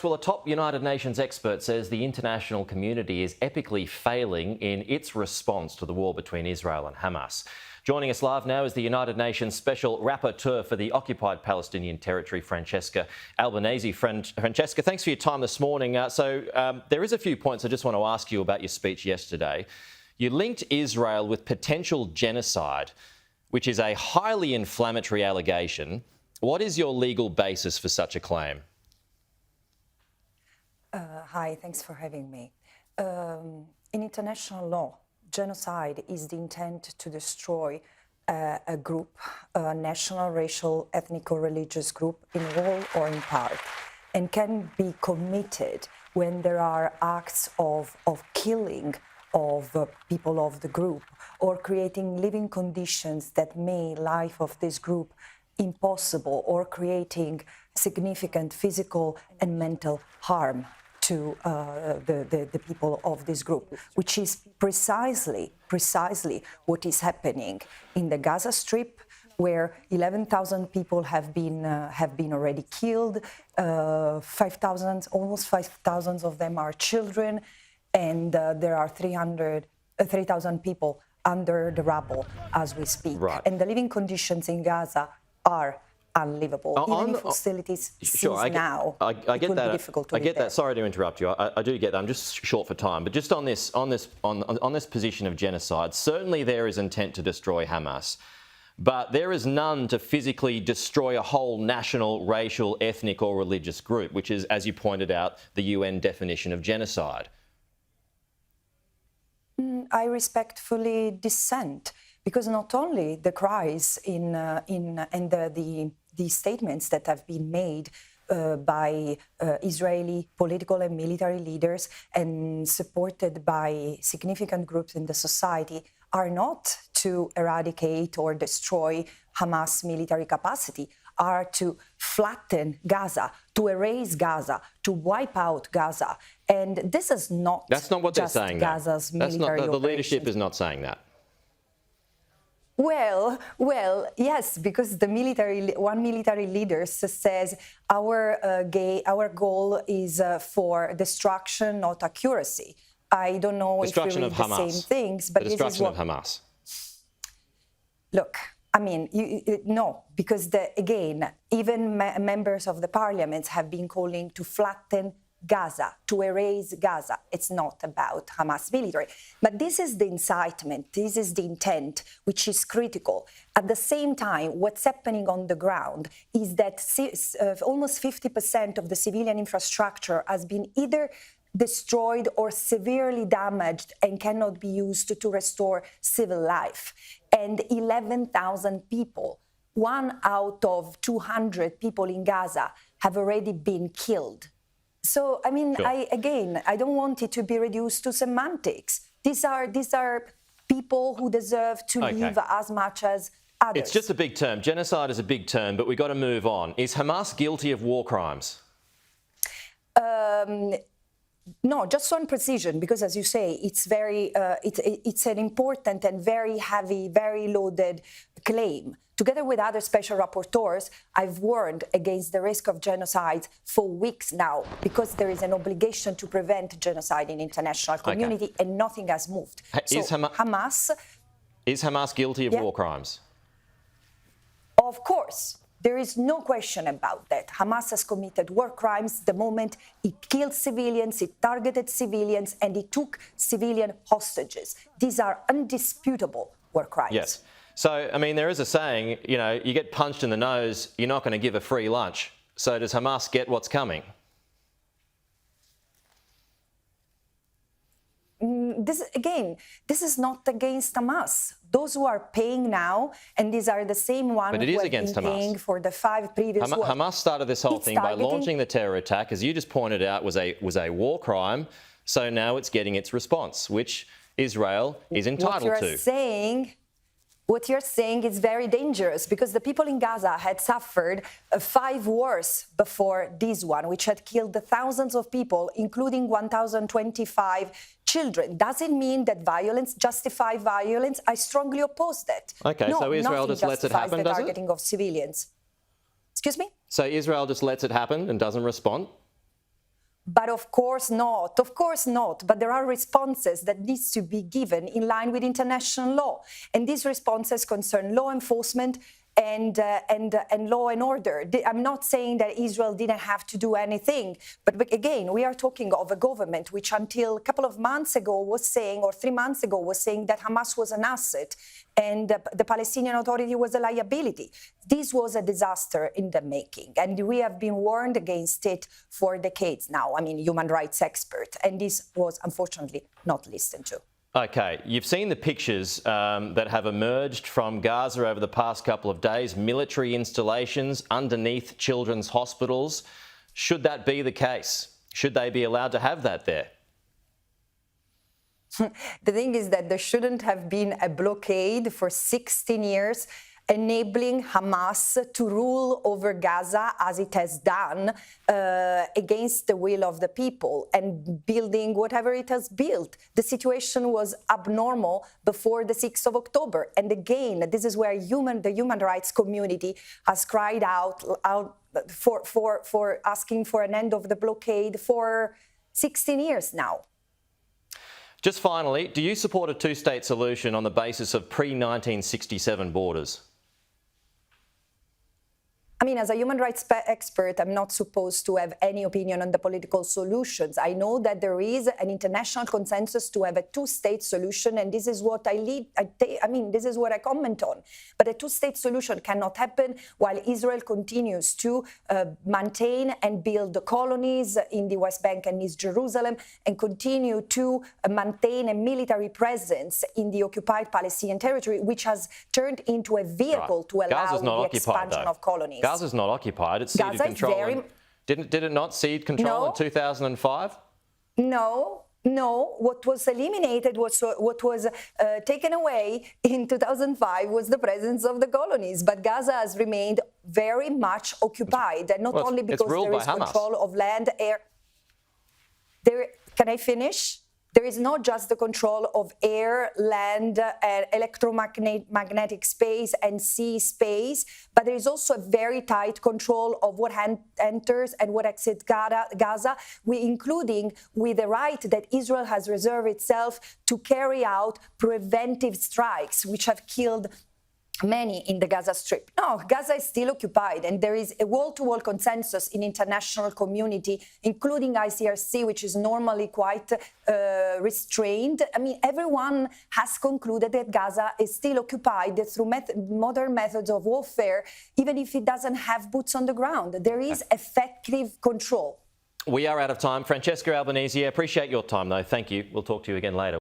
Well, a top United Nations expert says the international community is epically failing in its response to the war between Israel and Hamas. Joining us live now is the United Nations Special Rapporteur for the occupied Palestinian territory, Francesca Albanese. Francesca, thanks for your time this morning. There is a few points I just want to ask you about your speech yesterday. You linked Israel with potential genocide, which is a highly inflammatory allegation. What is your legal basis for such a claim? Hi, thanks for having me. In international law, genocide is the intent to destroy a group, a national, racial, ethnic or religious group in whole or in part, and can be committed when there are acts of killing of people of the group or creating living conditions that make life of this group impossible or creating significant physical and mental harm to the people of this group, which is precisely what is happening in the Gaza Strip, where 11,000 people have been already killed, 5,000, almost 5,000 of them are children, and there are 3,000 people under the rubble as we speak. Right. And the living conditions in Gaza are unlivable. Even if hostilities cease now, it will be difficult to live there. Sorry to interrupt you. I do get that. I'm just short for time. But just on this position of genocide, certainly there is intent to destroy Hamas, but there is none to physically destroy a whole national, racial, ethnic or religious group, which is, as you pointed out, the UN definition of genocide. I respectfully dissent, because not only the cries and the statements that have been made by Israeli political and military leaders and supported by significant groups in the society are not to eradicate or destroy Hamas military capacity, are to flatten Gaza, to erase Gaza, to wipe out Gaza. And this is not That's not what they're saying. Gaza's military the leadership is not saying that. Well, yes, because one military leader says our goal is for destruction, not accuracy. I don't know if we read the same things, but the destruction of Hamas. Look, I mean, no, because again, even members of the parliament have been calling to flatten Gaza, to erase Gaza. It's not about Hamas military. But this is the incitement, this is the intent, which is critical. At the same time, what's happening on the ground is that almost 50% of the civilian infrastructure has been either destroyed or severely damaged and cannot be used to restore civil life. And 11,000 people, 1 out of 200 people in Gaza, have already been killed. So, I mean, sure. I don't want it to be reduced to semantics. These are people who deserve to live as much as others. It's just a big term. Genocide is a big term, but we've got to move on. Is Hamas guilty of war crimes? No, just one precision, because as you say, it's it's an important and very heavy, very loaded claim. Together with other special rapporteurs, I've warned against the risk of genocide for weeks now, because there is an obligation to prevent genocide in the international community, and nothing has moved. Is Hamas guilty of war crimes? Of course. There is no question about that. Hamas has committed war crimes the moment it killed civilians, it targeted civilians, and it took civilian hostages. These are undisputable war crimes. Yes. So, I mean, there is a saying, you get punched in the nose, you're not going to give a free lunch. So does Hamas get what's coming? This is not against Hamas. Those who are paying now, and these are the same ones who have been paying for the 5 previous wars. Hamas started this whole thing by launching the terror attack, as you just pointed out, was a war crime. So now it's getting its response, which Israel is entitled to. What you're saying is very dangerous, because the people in Gaza had suffered 5 wars before this one, which had killed thousands of people, including 1,025 children. Does it mean that violence justifies violence? I strongly oppose that. Okay, no, so Israel just lets it happen, does it? The targeting of civilians. Excuse me? So Israel just lets it happen and doesn't respond? But of course not, but there are responses that needs to be given in line with international law. And these responses concern law enforcement and law and order. I'm not saying that Israel didn't have to do anything, but again, we are talking of a government which until a couple of months ago was saying, or 3 months ago was saying that Hamas was an asset and the Palestinian Authority was a liability. This was a disaster in the making, and we have been warned against it for decades now. I mean, human rights expert, and this was unfortunately not listened to. OK, you've seen the pictures that have emerged from Gaza over the past couple of days, military installations underneath children's hospitals. Should that be the case? Should they be allowed to have that there? The thing is that there shouldn't have been a blockade for 16 years enabling Hamas to rule over Gaza as it has done against the will of the people and building whatever it has built. The situation was abnormal before the 6th of October. And again, this is where the human rights community has cried out for asking for an end of the blockade for 16 years now. Just finally, do you support a two-state solution on the basis of pre-1967 borders? I mean, as a human rights expert, I'm not supposed to have any opinion on the political solutions. I know that there is an international consensus to have a two-state solution, and this is what this is what I comment on. But a two-state solution cannot happen while Israel continues to maintain and build the colonies in the West Bank and East Jerusalem and continue to maintain a military presence in the occupied Palestinian territory, which has turned into a vehicle to allow the expansion of colonies. Gaza's not occupied. It's ceded control. Did it not cede control in 2005? No. What was eliminated, what was taken away in 2005 was the presence of the colonies. But Gaza has remained very much occupied, and not only because there is control of land, air. Can I finish? There is not just the control of air, land, electromagnetic space and sea space, but there is also a very tight control of what enters and what exits Gaza, including with the right that Israel has reserved itself to carry out preventive strikes, which have killed many in the Gaza Strip. No, Gaza is still occupied, and there is a wall-to-wall consensus in international community, including ICRC, which is normally quite restrained. I mean, everyone has concluded that Gaza is still occupied through modern methods of warfare, even if it doesn't have boots on the ground. There is effective control. We are out of time. Francesca Albanese, appreciate your time, though. Thank you. We'll talk to you again later.